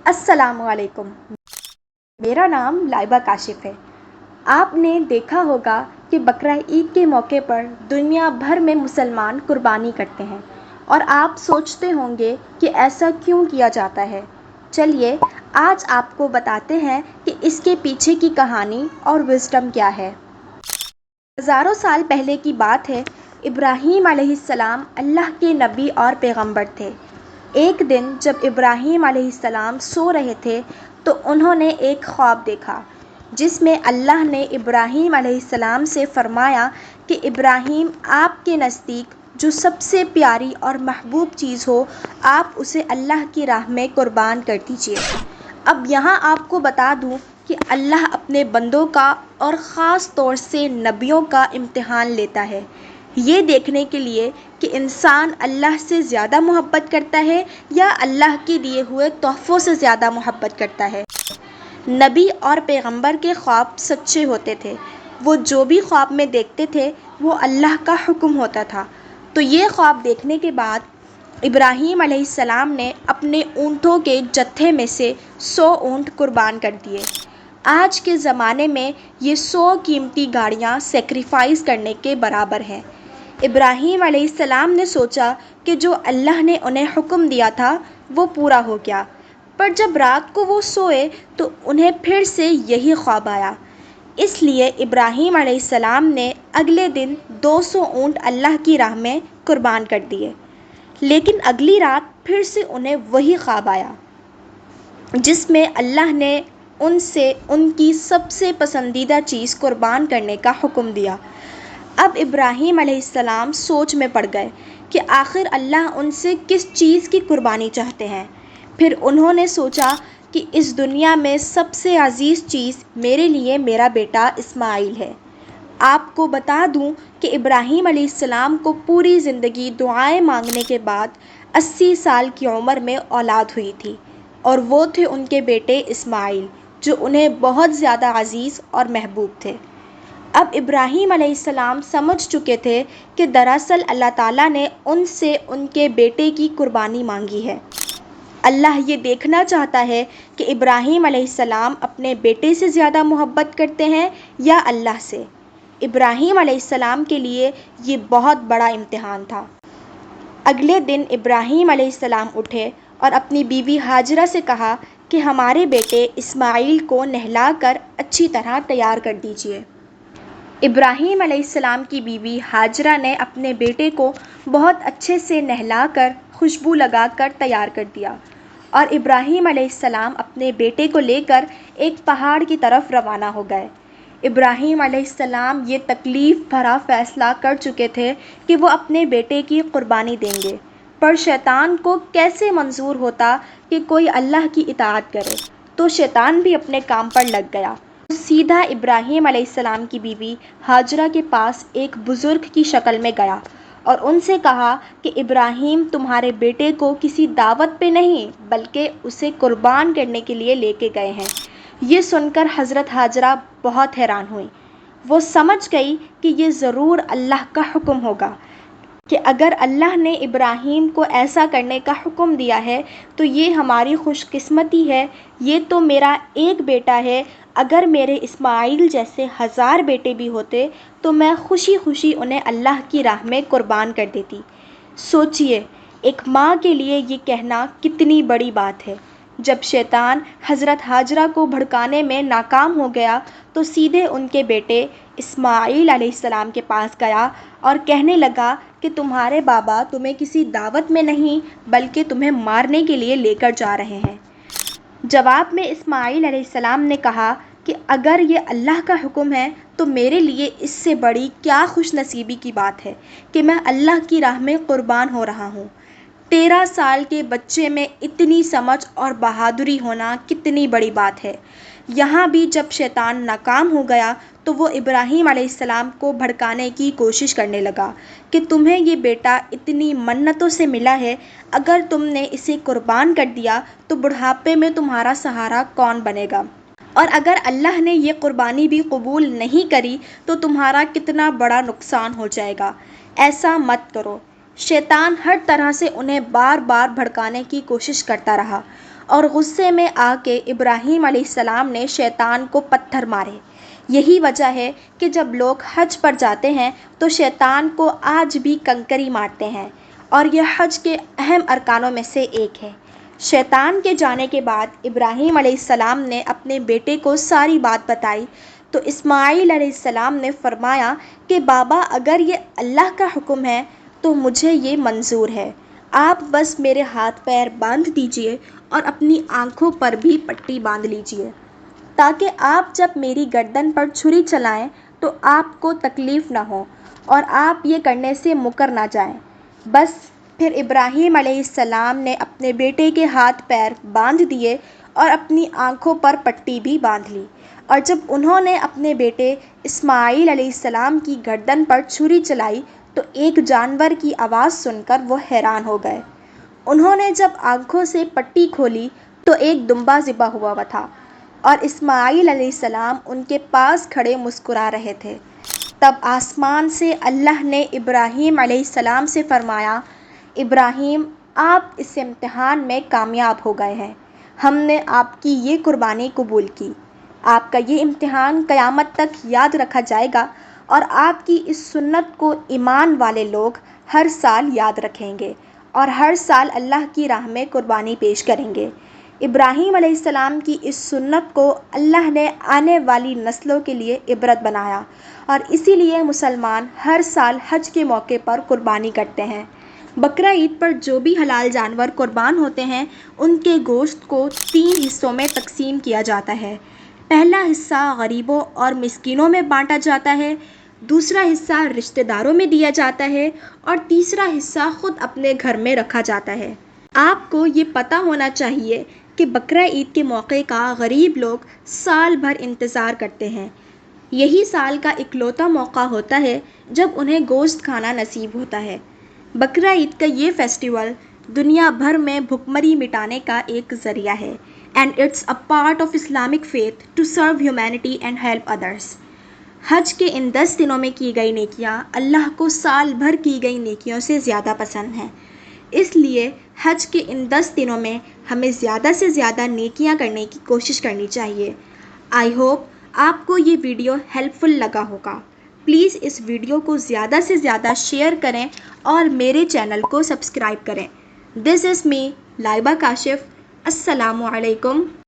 السلام علیکم، میرا نام لائبہ کاشف ہے۔ آپ نے دیکھا ہوگا کہ بقرہ عید کے موقع پر دنیا بھر میں مسلمان قربانی کرتے ہیں اور آپ سوچتے ہوں گے کہ ایسا کیوں کیا جاتا ہے۔ چلیے آج آپ کو بتاتے ہیں کہ اس کے پیچھے کی کہانی اور وزڈم کیا ہے۔ ہزاروں سال پہلے کی بات ہے، ابراہیم علیہ السلام اللہ کے نبی اور پیغمبر تھے۔ ایک دن جب ابراہیم علیہ السلام سو رہے تھے تو انہوں نے ایک خواب دیکھا جس میں اللہ نے ابراہیم علیہ السلام سے فرمایا کہ ابراہیم، آپ کے نزدیک جو سب سے پیاری اور محبوب چیز ہو آپ اسے اللہ کی راہ میں قربان کر دیجیے۔ اب یہاں آپ کو بتا دوں کہ اللہ اپنے بندوں کا اور خاص طور سے نبیوں کا امتحان لیتا ہے، یہ دیکھنے کے لیے کہ انسان اللہ سے زیادہ محبت کرتا ہے یا اللہ کے دیے ہوئے تحفوں سے زیادہ محبت کرتا ہے۔ نبی اور پیغمبر کے خواب سچے ہوتے تھے، وہ جو بھی خواب میں دیکھتے تھے وہ اللہ کا حکم ہوتا تھا۔ تو یہ خواب دیکھنے کے بعد ابراہیم علیہ السلام نے اپنے اونٹوں کے جتھے میں سے 100 اونٹ قربان کر دیے۔ آج کے زمانے میں یہ 100 قیمتی گاڑیاں سیکریفائز کرنے کے برابر ہیں۔ ابراہیم علیہ السلام نے سوچا کہ جو اللہ نے انہیں حکم دیا تھا وہ پورا ہو گیا، پر جب رات کو وہ سوئے تو انہیں پھر سے یہی خواب آیا۔ اس لیے ابراہیم علیہ السلام نے اگلے دن 200 اونٹ اللہ کی راہ میں قربان کر دیے، لیکن اگلی رات پھر سے انہیں وہی خواب آیا جس میں اللہ نے ان سے ان کی سب سے پسندیدہ چیز قربان کرنے کا حکم دیا۔ اب ابراہیم علیہ السلام سوچ میں پڑ گئے کہ آخر اللہ ان سے کس چیز کی قربانی چاہتے ہیں۔ پھر انہوں نے سوچا کہ اس دنیا میں سب سے عزیز چیز میرے لیے میرا بیٹا اسماعیل ہے۔ آپ کو بتا دوں کہ ابراہیم علیہ السلام کو پوری زندگی دعائیں مانگنے کے بعد 80 سال کی عمر میں اولاد ہوئی تھی، اور وہ تھے ان کے بیٹے اسماعیل جو انہیں بہت زیادہ عزیز اور محبوب تھے۔ اب ابراہیم علیہ السلام سمجھ چکے تھے کہ دراصل اللہ تعالیٰ نے ان سے ان کے بیٹے کی قربانی مانگی ہے۔ اللہ یہ دیکھنا چاہتا ہے کہ ابراہیم علیہ السلام اپنے بیٹے سے زیادہ محبت کرتے ہیں یا اللہ سے۔ ابراہیم علیہ السلام کے لیے یہ بہت بڑا امتحان تھا۔ اگلے دن ابراہیم علیہ السلام اٹھے اور اپنی بیوی ہاجرہ سے کہا کہ ہمارے بیٹے اسماعیل کو نہلا کر اچھی طرح تیار کر دیجیے۔ ابراہیم علیہ السلام کی بیوی ہاجرہ نے اپنے بیٹے کو بہت اچھے سے نہلا کر خوشبو لگا کر تیار کر دیا، اور ابراہیم علیہ السلام اپنے بیٹے کو لے کر ایک پہاڑ کی طرف روانہ ہو گئے۔ ابراہیم علیہ السلام یہ تکلیف بھرا فیصلہ کر چکے تھے کہ وہ اپنے بیٹے کی قربانی دیں گے، پر شیطان کو کیسے منظور ہوتا کہ کوئی اللہ کی اطاعت کرے، تو شیطان بھی اپنے کام پر لگ گیا۔ وہ سیدھا ابراہیم علیہ السلام کی بیوی ہاجرہ کے پاس ایک بزرگ کی شکل میں گیا اور ان سے کہا کہ ابراہیم تمہارے بیٹے کو کسی دعوت پہ نہیں بلکہ اسے قربان کرنے کے لیے لے کے گئے ہیں۔ یہ سن کر حضرت ہاجرہ بہت حیران ہوئیں۔ وہ سمجھ گئی کہ یہ ضرور اللہ کا حکم ہوگا، کہ اگر اللہ نے ابراہیم کو ایسا کرنے کا حکم دیا ہے تو یہ ہماری خوش قسمتی ہے۔ یہ تو میرا ایک بیٹا ہے، اگر میرے اسماعیل جیسے 1000 بیٹے بھی ہوتے تو میں خوشی خوشی انہیں اللہ کی راہ میں قربان کر دیتی۔ سوچئے ایک ماں کے لیے یہ کہنا کتنی بڑی بات ہے۔ جب شیطان حضرت ہاجرہ کو بھڑکانے میں ناکام ہو گیا تو سیدھے ان کے بیٹے اسماعیل علیہ السلام کے پاس گیا اور کہنے لگا کہ تمہارے بابا تمہیں کسی دعوت میں نہیں بلکہ تمہیں مارنے کے لیے لے کر جا رہے ہیں۔ جواب میں اسماعیل علیہ السلام نے کہا کہ اگر یہ اللہ کا حکم ہے تو میرے لیے اس سے بڑی کیا خوش نصیبی کی بات ہے کہ میں اللہ کی راہ میں قربان ہو رہا ہوں۔ 13 سال کے بچے میں اتنی سمجھ اور بہادری ہونا کتنی بڑی بات ہے۔ یہاں بھی جب شیطان ناکام ہو گیا تو وہ ابراہیم علیہ السلام کو بھڑکانے کی کوشش کرنے لگا کہ تمہیں یہ بیٹا اتنی منتوں سے ملا ہے، اگر تم نے اسے قربان کر دیا تو بڑھاپے میں تمہارا سہارا کون بنے گا، اور اگر اللہ نے یہ قربانی بھی قبول نہیں کری تو تمہارا کتنا بڑا نقصان ہو جائے گا، ایسا مت کرو۔ شیطان ہر طرح سے انہیں بار بار بھڑکانے کی کوشش کرتا رہا، اور غصے میں آ کے ابراہیم علیہ السلام نے شیطان کو پتھر مارے۔ یہی وجہ ہے کہ جب لوگ حج پر جاتے ہیں تو شیطان کو آج بھی کنکری مارتے ہیں، اور یہ حج کے اہم ارکانوں میں سے ایک ہے۔ شیطان کے جانے کے بعد ابراہیم علیہ السلام نے اپنے بیٹے کو ساری بات بتائی تو اسماعیل علیہ السلام نے فرمایا کہ بابا، اگر یہ اللہ کا حکم ہے تو مجھے یہ منظور ہے، آپ بس میرے ہاتھ پیر باندھ دیجئے اور اپنی آنکھوں پر بھی پٹی باندھ لیجئے، تاکہ آپ جب میری گردن پر چھری چلائیں تو آپ کو تکلیف نہ ہو اور آپ یہ کرنے سے مکر نہ جائیں۔ بس پھر ابراہیم علیہ السلام نے اپنے بیٹے کے ہاتھ پیر باندھ دیے اور اپنی آنکھوں پر پٹی بھی باندھ لی، اور جب انہوں نے اپنے بیٹے اسماعیل علیہ السلام کی گردن پر چھری چلائی تو ایک جانور کی آواز سن کر وہ حیران ہو گئے۔ انہوں نے جب آنکھوں سے پٹی کھولی تو ایک دمبا ذبح ہوا تھا، اور اسماعیل علیہ السلام ان کے پاس کھڑے مسکرا رہے تھے۔ تب آسمان سے اللہ نے ابراہیم علیہ السلام سے فرمایا، ابراہیم، آپ اس امتحان میں کامیاب ہو گئے ہیں، ہم نے آپ کی یہ قربانی قبول کی۔ آپ کا یہ امتحان قیامت تک یاد رکھا جائے گا، اور آپ کی اس سنت کو ایمان والے لوگ ہر سال یاد رکھیں گے اور ہر سال اللہ کی راہ میں قربانی پیش کریں گے۔ ابراہیم علیہ السلام کی اس سنت کو اللہ نے آنے والی نسلوں کے لیے عبرت بنایا، اور اسی لیے مسلمان ہر سال حج کے موقع پر قربانی کرتے ہیں۔ بقرہ عید پر جو بھی حلال جانور قربان ہوتے ہیں ان کے گوشت کو 3 حصوں میں تقسیم کیا جاتا ہے۔ پہلا حصہ غریبوں اور مسکینوں میں بانٹا جاتا ہے، دوسرا حصہ رشتہ داروں میں دیا جاتا ہے، اور تیسرا حصہ خود اپنے گھر میں رکھا جاتا ہے۔ آپ کو یہ پتہ ہونا چاہیے کہ بقرہ عید کے موقع کا غریب لوگ سال بھر انتظار کرتے ہیں۔ یہی سال کا اکلوتا موقع ہوتا ہے جب انہیں گوشت کھانا نصیب ہوتا ہے۔ بقرہ عید کا یہ فیسٹیول دنیا بھر میں بھوکمری مٹانے کا ایک ذریعہ ہے، and it's a part of Islamic faith to serve humanity and help others۔ حج کے ان 10 دنوں میں کی گئی نیکیاں اللہ کو سال بھر کی گئی نیکیوں سے زیادہ پسند ہیں، اس لیے حج کے ان 10 دنوں میں ہمیں زیادہ سے زیادہ نیکیاں کرنے کی کوشش کرنی چاہیے۔ آئی ہوپ آپ کو یہ ویڈیو ہیلپ فل لگا ہوگا۔ پلیز اس ویڈیو کو زیادہ سے زیادہ شیئر کریں اور میرے چینل کو سبسکرائب کریں۔ دس از می، لائبہ کاشف۔ السلام علیکم۔